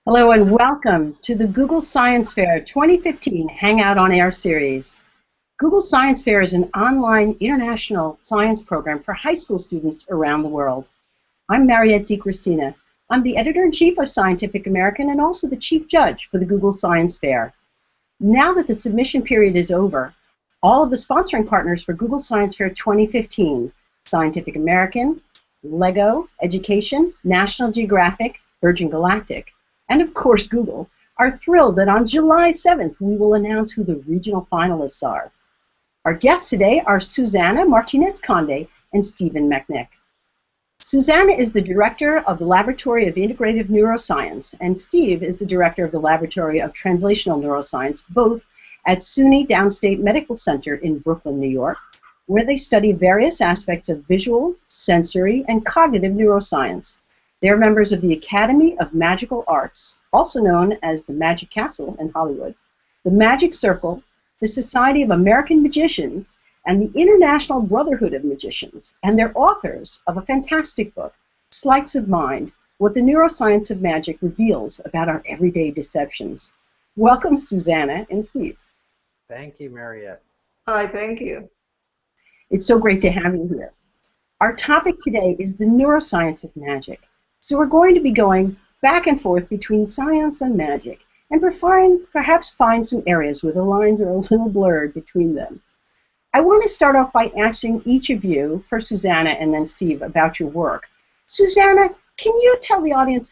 Hello and welcome to the Google Science Fair 2015 Hangout on Air series. Google Science Fair is an online international science program for high school students around the world. I'm Mariette DiChristina. I'm the editor-in-chief of Scientific American and also the chief judge for the Google Science Fair. Now that the submission period is over, all of the sponsoring partners for Google Science Fair 2015, Scientific American, LEGO, Education, National Geographic, Virgin Galactic, and of course Google, are thrilled that on July 7th we will announce who the regional finalists are. Our guests today are Susana Martinez-Conde and Stephen Macknik. Susana is the director of the Laboratory of Integrative Neuroscience, and Steve is the director of the Laboratory of Translational Neuroscience, both at SUNY Downstate Medical Center in Brooklyn, New York, where they study various aspects of visual, sensory, and cognitive neuroscience. They are members of the Academy of Magical Arts, also known as the Magic Castle in Hollywood, the Magic Circle, the Society of American Magicians, and the International Brotherhood of Magicians, and they're authors of a fantastic book, Sleights of Mind, What the Neuroscience of Magic Reveals About Our Everyday Deceptions. Welcome, Susana and Steve. Thank you, Mariette. Hi, thank you. It's so great to have you here. Our topic today is the neuroscience of magic. So we're going to be going back and forth between science and magic, and perhaps find some areas where the lines are a little blurred between them. I want to start off by asking each of you, first Susana and then Steve, about your work. Susana, can you tell the audience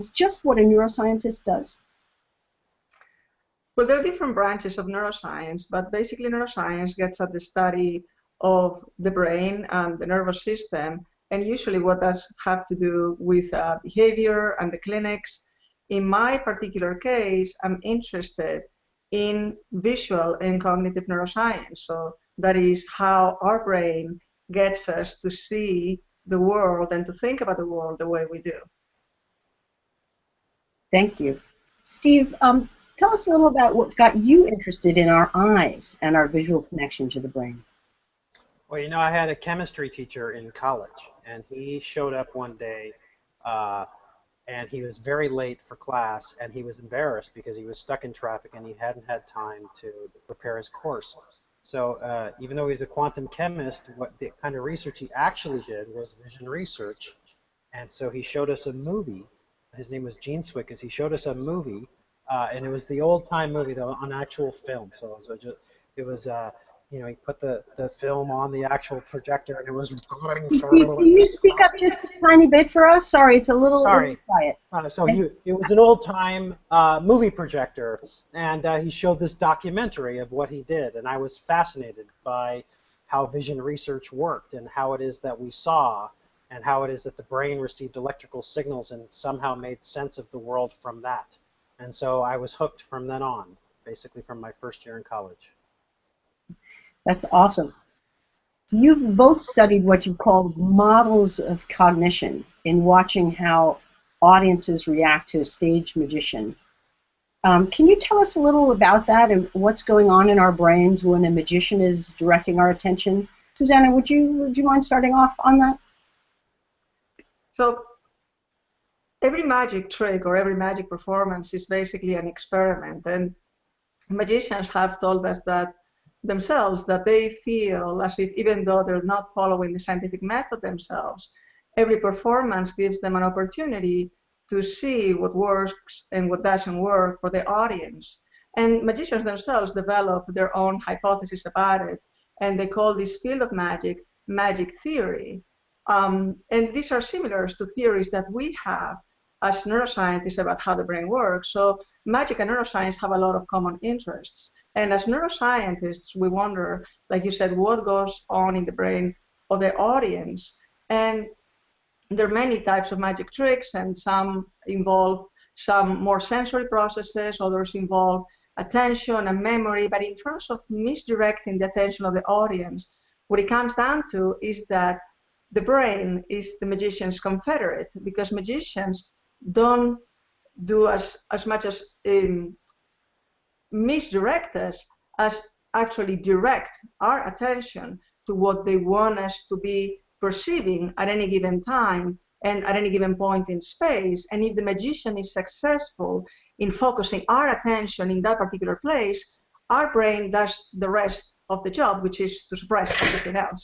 just what a neuroscientist does? Well, there are different branches of neuroscience, but basically neuroscience gets at the study of the brain and the nervous system, and usually what does have to do with behavior and the clinics. In my particular case, I'm interested in visual and cognitive neuroscience. So that is how our brain gets us to see the world and to think about the world the way we do. Thank you. Steve, tell us a little about what got you interested in our eyes and our visual connection to the brain. Well, you know, I had a chemistry teacher in college, and he showed up one day, and he was very late for class, and he was embarrassed because he was stuck in traffic and he hadn't had time to prepare his course. So even though he's a quantum chemist, what the kind of research he actually did was vision research, and so he showed us a movie. His name was Gene Swickers. He showed us a movie, and it was the old-time movie, though, on actual film. So it was you know, he put the film on the actual projector, and it was. Can you speak up just a tiny bit for us? Sorry, it's a little quiet. It was an old-time movie projector, and he showed this documentary of what he did, and I was fascinated by how vision research worked and how it is that we saw, and how it is that the brain received electrical signals and somehow made sense of the world from that. And so I was hooked from then on, basically from my first year in college. That's awesome. So you've both studied what you call models of cognition in watching how audiences react to a stage magician. Can you tell us a little about that and what's going on in our brains when a magician is directing our attention? Susana, would you mind starting off on that? So every magic trick or every magic performance is basically an experiment, and magicians have told us that themselves that they feel as if, even though they're not following the scientific method themselves, every performance gives them an opportunity to see what works and what doesn't work for the audience. And magicians themselves develop their own hypothesis about it, and they call this field of magic magic theory. And these are similar to theories that we have as neuroscientists about how the brain works. So magic and neuroscience have a lot of common interests. And as neuroscientists, we wonder, like you said, what goes on in the brain of the audience. And there are many types of magic tricks, and some involve some more sensory processes, others involve attention and memory. But in terms of misdirecting the attention of the audience, what it comes down to is that the brain is the magician's confederate, because magicians don't do as much as misdirect us as actually direct our attention to what they want us to be perceiving at any given time, and at any given point in space. And if the magician is successful in focusing our attention in that particular place, our brain does the rest of the job, which is to suppress everything else.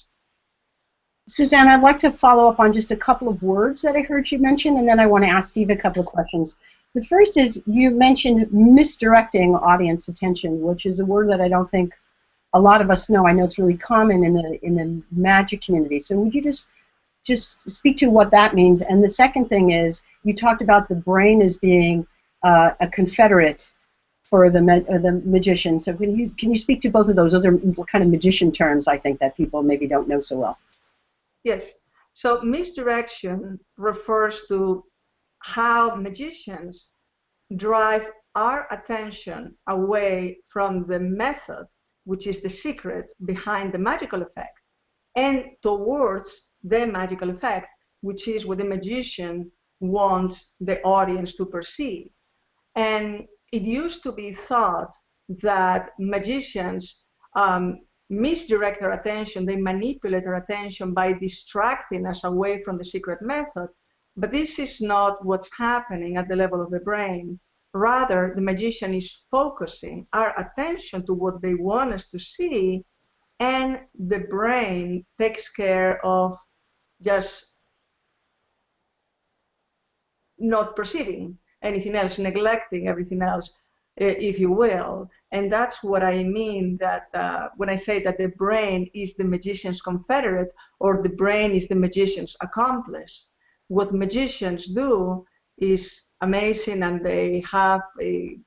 Susana, I'd like to follow up on just a couple of words that I heard you mention, and then I want to ask Steve a couple of questions. The first is you mentioned misdirecting audience attention, which is a word that I don't think a lot of us know. I know it's really common in the magic community. So would you just speak to what that means? And the second thing is you talked about the brain as being a confederate for the magician. So can you speak to both of those? Those are kind of magician terms, I think, that people maybe don't know so well. Yes. So misdirection refers to how magicians drive our attention away from the method, which is the secret behind the magical effect, and towards the magical effect, which is what the magician wants the audience to perceive. And it used to be thought that magicians misdirect our attention, they manipulate our attention by distracting us away from the secret method. But this is not what's happening at the level of the brain. Rather, the magician is focusing our attention to what they want us to see, and the brain takes care of just not perceiving anything else, neglecting everything else, if you will. And that's what I mean that when I say that the brain is the magician's confederate, or the brain is the magician's accomplice. What magicians do is amazing, and they have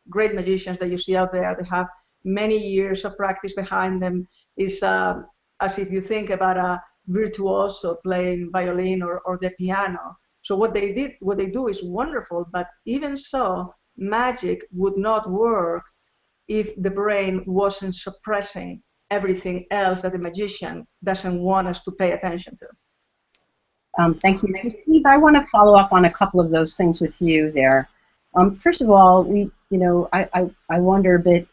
great magicians that you see out there. They have many years of practice behind them. It's as if you think about a virtuoso playing violin or the piano. So what they do is wonderful, but even so, magic would not work if the brain wasn't suppressing everything else that the magician doesn't want us to pay attention to. Thank you. So Steve, I want to follow up on a couple of those things with you there. First of all, I wonder a bit,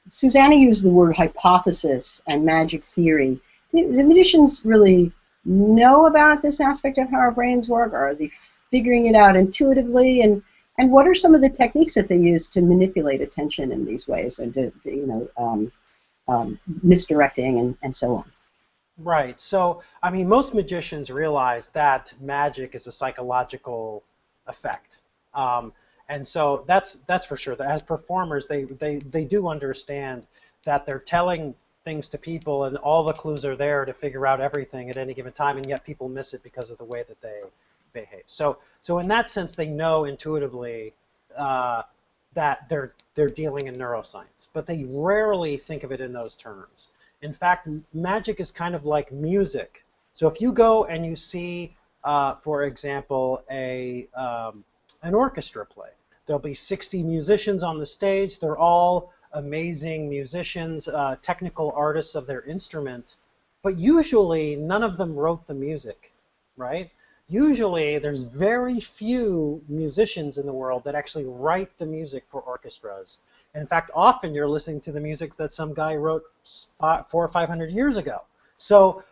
Susana used the word hypothesis and magic theory. The magicians really know about this aspect of how our brains work, or are they figuring it out intuitively? And what are some of the techniques that they use to manipulate attention in these ways, and misdirecting and so on? Right. So, I mean, most magicians realize that magic is a psychological effect. And so that's for sure. As performers, they do understand that they're telling things to people, and all the clues are there to figure out everything at any given time, and yet people miss it because of the way that they behave. So in that sense, they know intuitively that they're dealing in neuroscience, but they rarely think of it in those terms. In fact, magic is kind of like music. So if you go and you see, for example, an orchestra play, there'll be 60 musicians on the stage. They're all amazing musicians, technical artists of their instrument, but usually none of them wrote the music, right? Usually there's very few musicians in the world that actually write the music for orchestras. In fact, often you're listening to the music that some guy wrote 400 or 500 years ago. So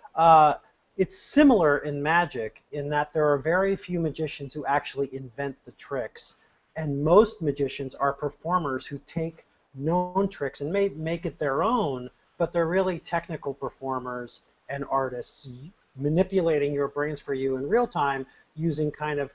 it's similar in magic in that there are very few magicians who actually invent the tricks, and most magicians are performers who take known tricks and may make it their own, but they're really technical performers and artists manipulating your brains for you in real time using kind of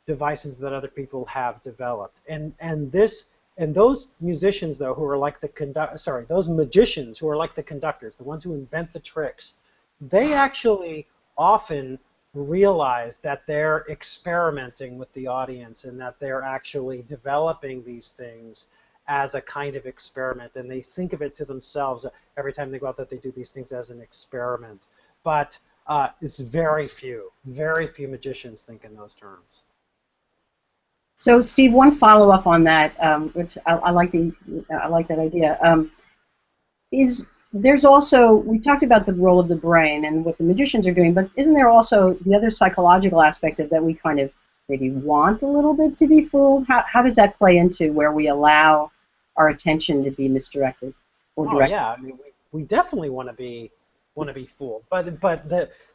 devices that other people have developed. And those musicians, though, who are like those magicians who are like the conductors, the ones who invent the tricks, they actually often realize that they're experimenting with the audience and that they're actually developing these things as a kind of experiment, and they think of it to themselves every time they go out that they do these things as an experiment. But it's very few magicians think in those terms. So, Steve, one follow-up on that, which I like that idea. There's also, we talked about the role of the brain and what the magicians are doing, but isn't there also the other psychological aspect of that we kind of maybe want a little bit to be fooled? How does that play into where we allow our attention to be misdirected or directed? Oh yeah, I mean, we definitely want to be fooled, but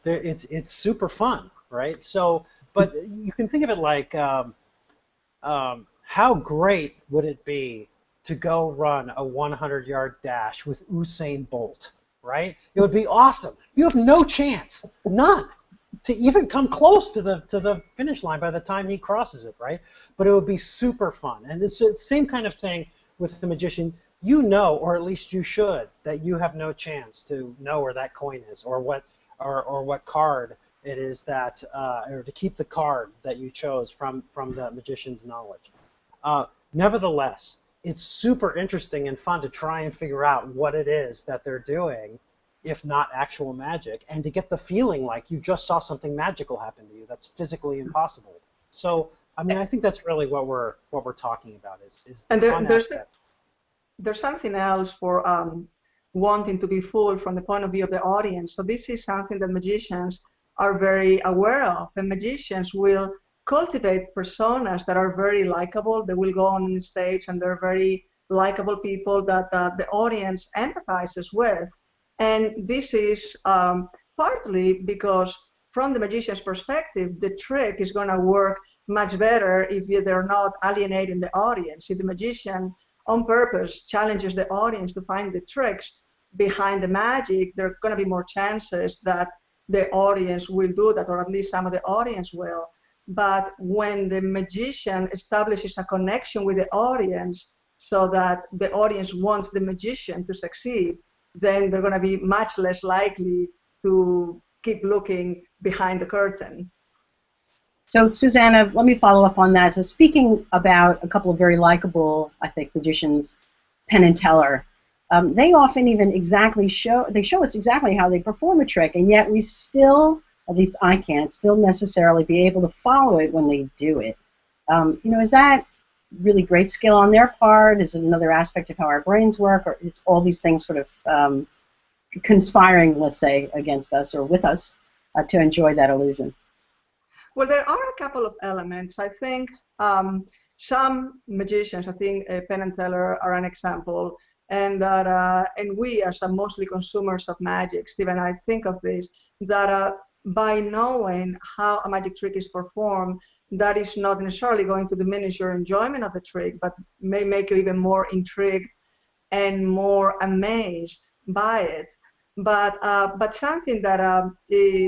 it's super fun. right? So, but you can think of it like, how great would it be to go run a 100-yard dash with Usain Bolt, right? It would be awesome. You have no chance, none, to even come close to the finish line by the time he crosses it, right? But it would be super fun. And it's the same kind of thing with the magician. You know, or at least you should, that you have no chance to know where that coin is, or what card it is that, or to keep the card that you chose from the magician's knowledge. Nevertheless, it's super interesting and fun to try and figure out what it is that they're doing, if not actual magic, and to get the feeling like you just saw something magical happen to you that's physically impossible. So, I mean, I think that's really what we're talking about is the And fun aspect. there's something else for wanting to be fooled from the point of view of the audience. So this is something that magicians are very aware of. And magicians will cultivate personas that are very likable. They will go on stage and they're very likable people that the audience empathizes with. And this is partly because from the magician's perspective, the trick is going to work much better if they're not alienating the audience. If the magician on purpose challenges the audience to find the tricks behind the magic, there are going to be more chances that the audience will do that, or at least some of the audience will. But when the magician establishes a connection with the audience so that the audience wants the magician to succeed, then they're going to be much less likely to keep looking behind the curtain. So, Susana, let me follow up on that. So, speaking about a couple of very likable, I think, magicians, Penn and Teller, they often even show us exactly how they perform a trick, and yet we still, at least I can't, still necessarily be able to follow it when they do it. Is that really great skill on their part? Is it another aspect of how our brains work, or it's all these things sort of conspiring, let's say, against us or with us to enjoy that illusion? Well, there are a couple of elements. I think some magicians, I think Penn and Teller are an example, and that and we as mostly consumers of magic, Steve and I think of this, that by knowing how a magic trick is performed, that is not necessarily going to diminish your enjoyment of the trick, but may make you even more intrigued and more amazed by it. But something that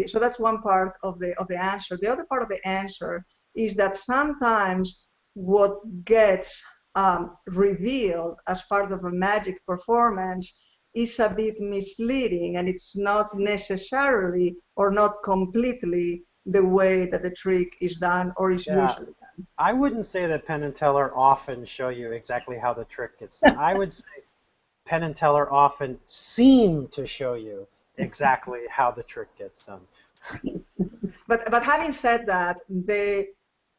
so that's one part of the answer. The other part of the answer is that sometimes what gets revealed as part of a magic performance is a bit misleading, and it's not necessarily or not completely the way that the trick is done or is Yeah, usually done. I wouldn't say that Penn and Teller often show you exactly how the trick gets done. I would say Penn and Teller often seem to show you exactly how the trick gets done. But having said that, the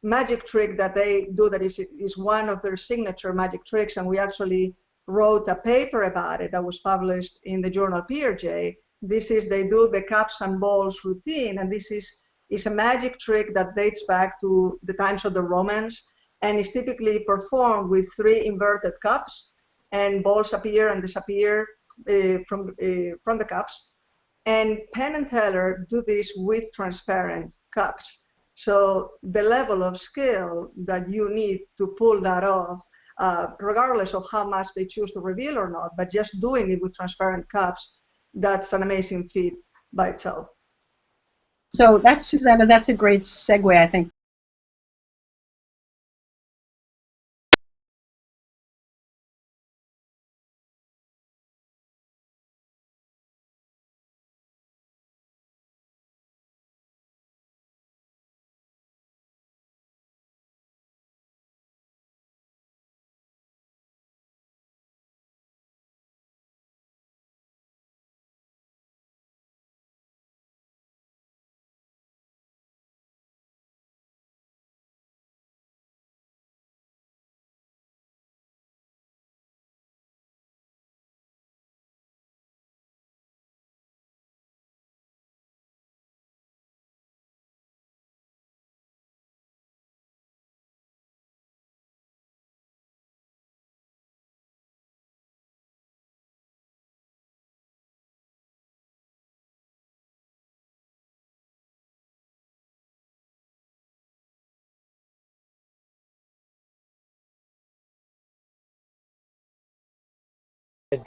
magic trick that they do that is one of their signature magic tricks, and we actually wrote a paper about it that was published in the journal PRJ. This is they do the cups and balls routine, and this is a magic trick that dates back to the times of the Romans, and is typically performed with three inverted cups, and balls appear and disappear from the cups. And Penn and Teller do this with transparent cups. So the level of skill that you need to pull that off, regardless of how much they choose to reveal or not, but just doing it with transparent cups, that's an amazing feat by itself. So that's, Susanna, that's a great segue, I think,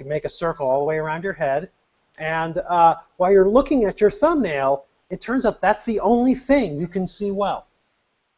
make a circle all the way around your head, and while you're looking at your thumbnail, it turns out that's the only thing you can see well.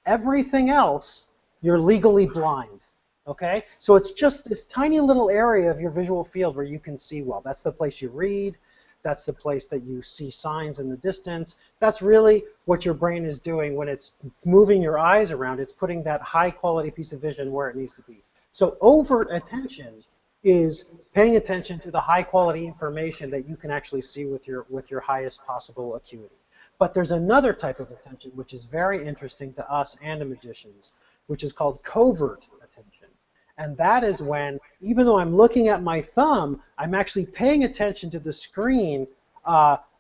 Everything else, you're legally blind. Okay? So it's just this tiny little area of your visual field where you can see well. That's the place you read. That's the place that you see signs in the distance. That's really what your brain is doing when it's moving your eyes around. It's putting that high quality piece of vision where it needs to be. So overt attention is paying attention to the high quality information that you can actually see with your highest possible acuity. But there's another type of attention which is very interesting to us and to magicians, which is called covert attention. And that is when, even though I'm looking at my thumb, I'm actually paying attention to the screen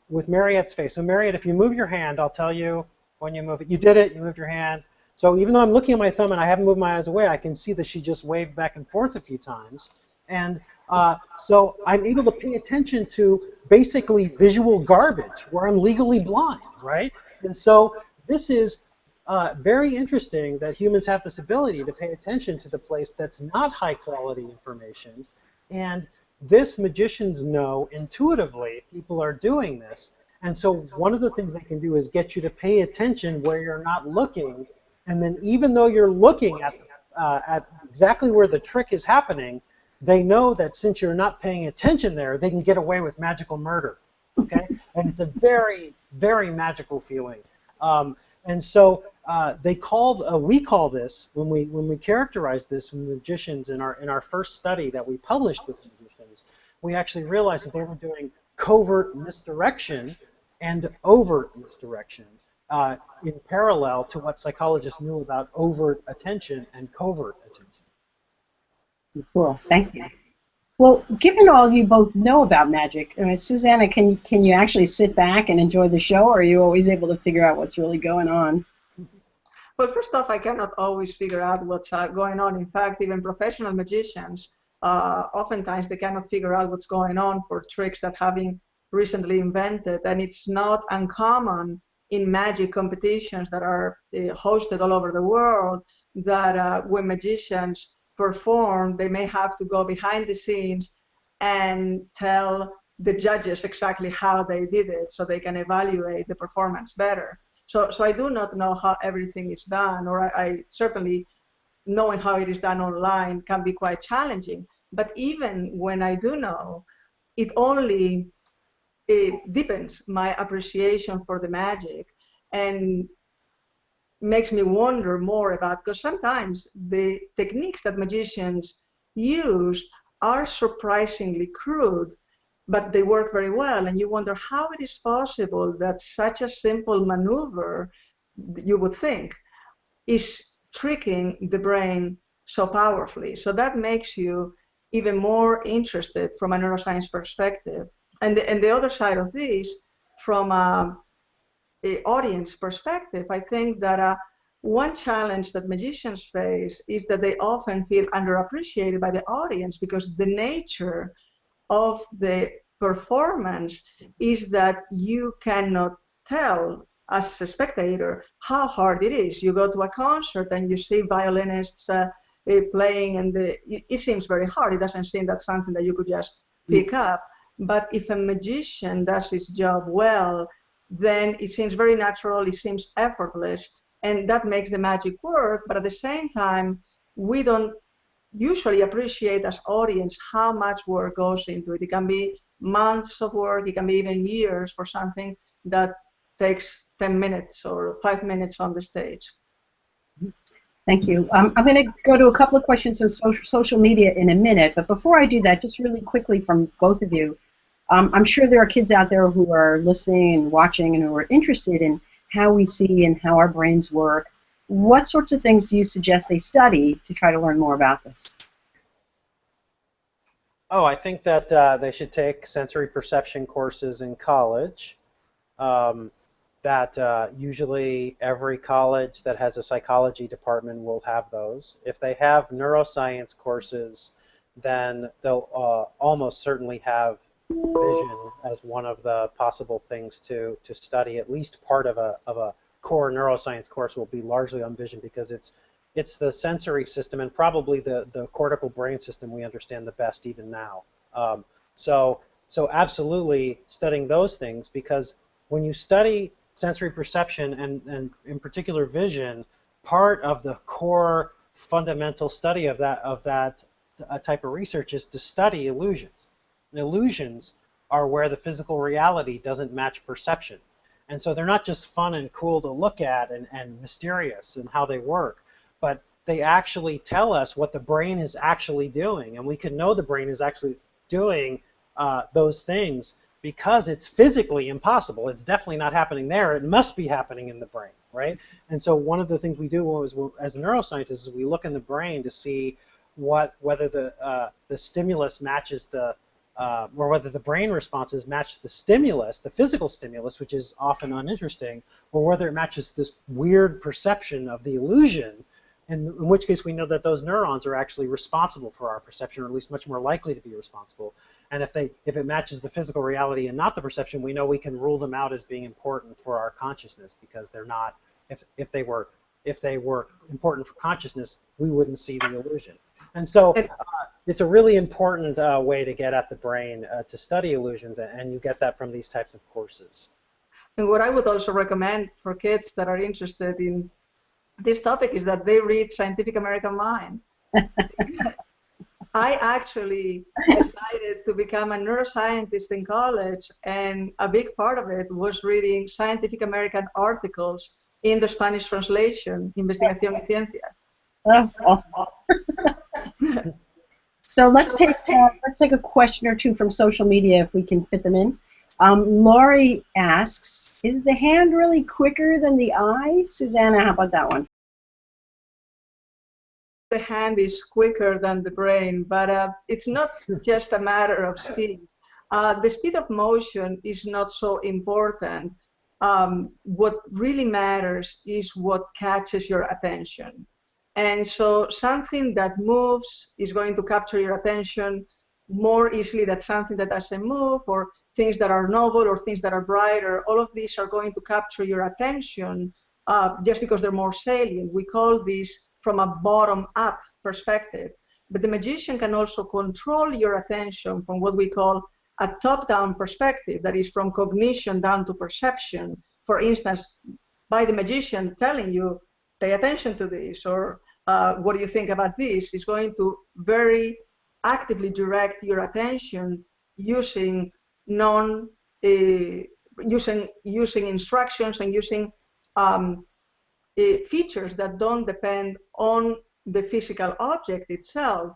with Mariette's face. So Mariette, if you move your hand, I'll tell you when you move it. You did it, you moved your hand. So even though I'm looking at my thumb and I haven't moved my eyes away, I can see that she just waved back and forth a few times. And so I'm able to pay attention to basically visual garbage where I'm legally blind, right? And so this is very interesting that humans have this ability to pay attention to the place that's not high quality information. And this magicians know intuitively people are doing this. And so one of the things they can do is get you to pay attention where you're not looking. And then even though you're looking at exactly where the trick is happening, they know that since you're not paying attention there, they can get away with magical murder. Okay? And it's a very, very magical feeling. And so we call this, when we characterize this with magicians in our first study that we published with magicians, we actually realized that they were doing covert misdirection and overt misdirection in parallel to what psychologists knew about overt attention and covert attention. Cool, thank you. Well, given all you both know about magic, Susana, can you actually sit back and enjoy the show, or are you always able to figure out what's really going on? Well, first off, I cannot always figure out what's going on. In fact, even professional magicians, oftentimes they cannot figure out what's going on for tricks that have been recently invented. And it's not uncommon in magic competitions that are hosted all over the world that when magicians perform, they may have to go behind the scenes and tell the judges exactly how they did it so they can evaluate the performance better. So I do not know how everything is done, or I certainly knowing how it is done online can be quite challenging. But even when I do know, it only deepens my appreciation for the magic and makes me wonder more about, because sometimes the techniques that magicians use are surprisingly crude, but they work very well, and you wonder how it is possible that such a simple maneuver, you would think, is tricking the brain so powerfully. So that makes you even more interested from a neuroscience perspective. And the other side of this, from an audience perspective, I think that one challenge that magicians face is that they often feel underappreciated by the audience, because the nature of the performance is that you cannot tell as a spectator how hard it is. You go to a concert and you see violinists playing, and it seems very hard. It doesn't seem that's something that you could just pick up. But if a magician does his job well, then it seems very natural, it seems effortless, and that makes the magic work. But at the same time, we don't usually appreciate as audience how much work goes into it. It can be months of work, it can be even years for something that takes 10 minutes or 5 minutes on the stage. Thank you. I'm going to go to a couple of questions on social media in a minute, but before I do that, just really quickly from both of you, I'm sure there are kids out there who are listening and watching and who are interested in how we see and how our brains work. What sorts of things do you suggest they study to try to learn more about this? Oh, I think that they should take sensory perception courses in college. Usually every college that has a psychology department will have those. If they have neuroscience courses, then they'll almost certainly have vision as one of the possible things to study. At least part of a core neuroscience course will be largely on vision, because it's the sensory system and probably the cortical brain system we understand the best even now. So absolutely studying those things, because when you study sensory perception and in particular vision, part of the core fundamental study of that type of research is to study illusions. And illusions are where the physical reality doesn't match perception. And so they're not just fun and cool to look at and mysterious in how they work, but they actually tell us what the brain is actually doing. And we can know the brain is actually doing those things because it's physically impossible. It's definitely not happening there. It must be happening in the brain, right? And so one of the things we do as neuroscientists is we look in the brain to see whether the stimulus matches or whether the brain responses match the stimulus, the physical stimulus, which is often uninteresting, or whether it matches this weird perception of the illusion, in which case we know that those neurons are actually responsible for our perception, or at least much more likely to be responsible. And if it matches the physical reality and not the perception, we know we can rule them out as being important for our consciousness, because they're not. If they were important for consciousness, we wouldn't see the illusion. And so it's a really important way to get at the brain to study illusions, and you get that from these types of courses. And what I would also recommend for kids that are interested in this topic is that they read Scientific American Mind. I actually decided to become a neuroscientist in college, and a big part of it was reading Scientific American articles in the Spanish translation, Investigación y Ciencia. Oh, awesome. So let's take a question or two from social media if we can fit them in. Laurie asks, is the hand really quicker than the eye? Susana, how about that one? The hand is quicker than the brain, but it's not just a matter of speed. The speed of motion is not so important. What really matters is what catches your attention. And so something that moves is going to capture your attention more easily than something that doesn't move, or things that are novel or things that are brighter. All of these are going to capture your attention just because they're more salient. We call this from a bottom-up perspective. But the magician can also control your attention from what we call a top-down perspective, that is from cognition down to perception. For instance, by the magician telling you, pay attention to this, or what do you think about this, is going to very actively direct your attention using using instructions and using features that don't depend on the physical object itself.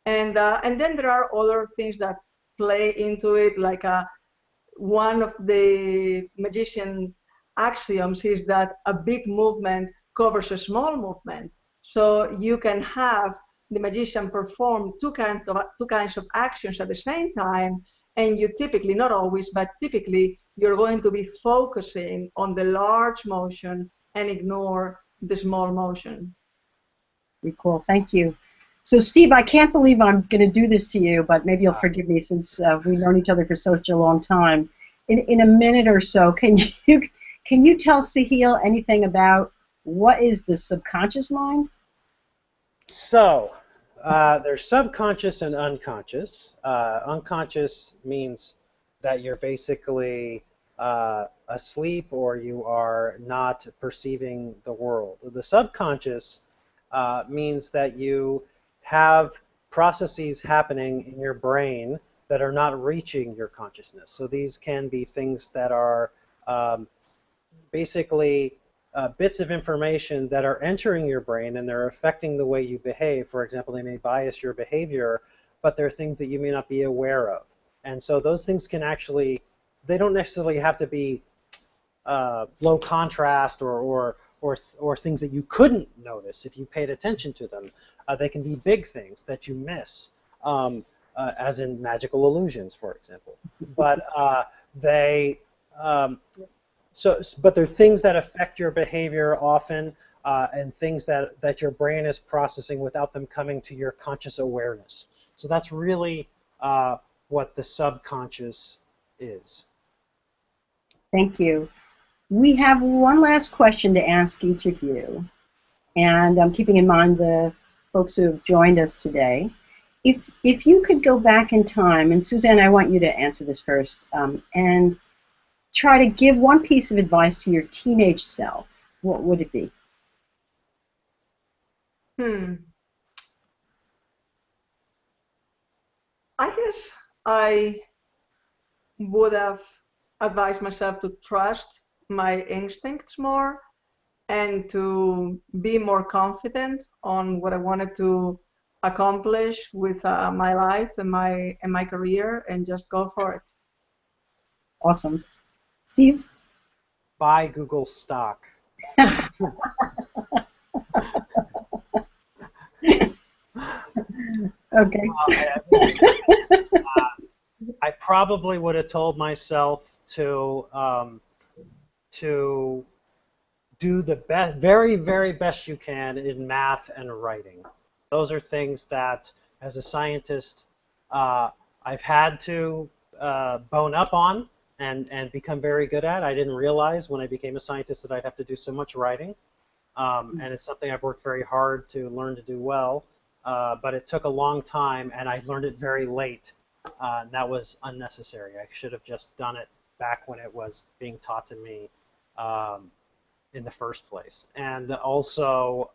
And then there are other things that play into it, like one of the magician axioms is that a big movement covers a small movement. So you can have the magician perform two kinds of actions at the same time, and you typically, not always, but typically, you're going to be focusing on the large motion and ignore the small motion. Pretty cool. Thank you. So, Steve, I can't believe I'm going to do this to you, but maybe you'll forgive me since we've known each other for such a long time. In a minute or so, can you tell Sahil anything about what is the subconscious mind? So, there's subconscious and unconscious. Unconscious means that you're basically asleep or you are not perceiving the world. The subconscious means that you have processes happening in your brain that are not reaching your consciousness. So these can be things that are basically bits of information that are entering your brain and they're affecting the way you behave. For example, they may bias your behavior, but they're things that you may not be aware of. And so those things can actually, they don't necessarily have to be low contrast or things that you couldn't notice if you paid attention to them. They can be big things that you miss, as in magical illusions, for example. But but they're things that affect your behavior often, and things that your brain is processing without them coming to your conscious awareness. So that's really what the subconscious is. Thank you. We have one last question to ask each of you, and I'm keeping in mind the folks who have joined us today. if you could go back in time, and Suzanne, I want you to answer this first, and try to give one piece of advice to your teenage self, what would it be? I guess I would have advised myself to trust my instincts more and to be more confident on what I wanted to accomplish with my life and my career, and just go for it. Awesome. Steve? Buy Google stock. Okay. I probably would have told myself to do the best, very, very best you can in math and writing. Those are things that, as a scientist, I've had to bone up on and become very good at. I didn't realize when I became a scientist that I'd have to do so much writing, and it's something I've worked very hard to learn to do well. But it took a long time, and I learned it very late. And that was unnecessary. I should have just done it back when it was being taught to me in the first place. And also,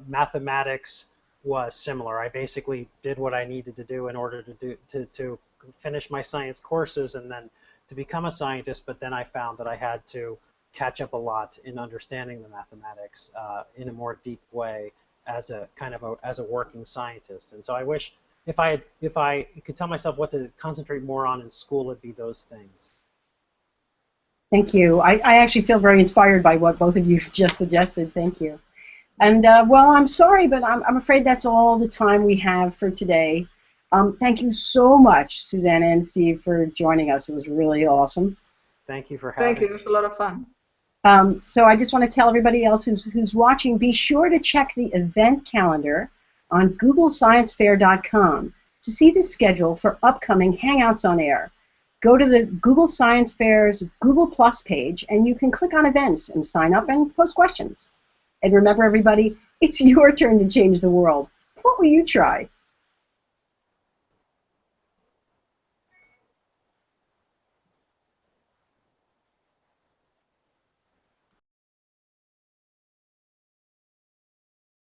mathematics was similar. I basically did what I needed to do in order to finish my science courses and then to become a scientist. But then I found that I had to catch up a lot in understanding the mathematics in a more deep way as a as a working scientist. And so I wish if I could tell myself what to concentrate more on in school, it'd be those things. Thank you. I actually feel very inspired by what both of you just suggested. Thank you. And well, I'm sorry, but I'm afraid that's all the time we have for today. Thank you so much, Susanna and Steve, for joining us. It was really awesome. Thank you for having me. Thank you. It was a lot of fun. So I just want to tell everybody else who's watching, be sure to check the event calendar on googlesciencefair.com to see the schedule for upcoming Hangouts on Air. Go to the Google Science Fair's Google Plus page, and you can click on events and sign up and post questions. And remember, everybody, it's your turn to change the world. What will you try?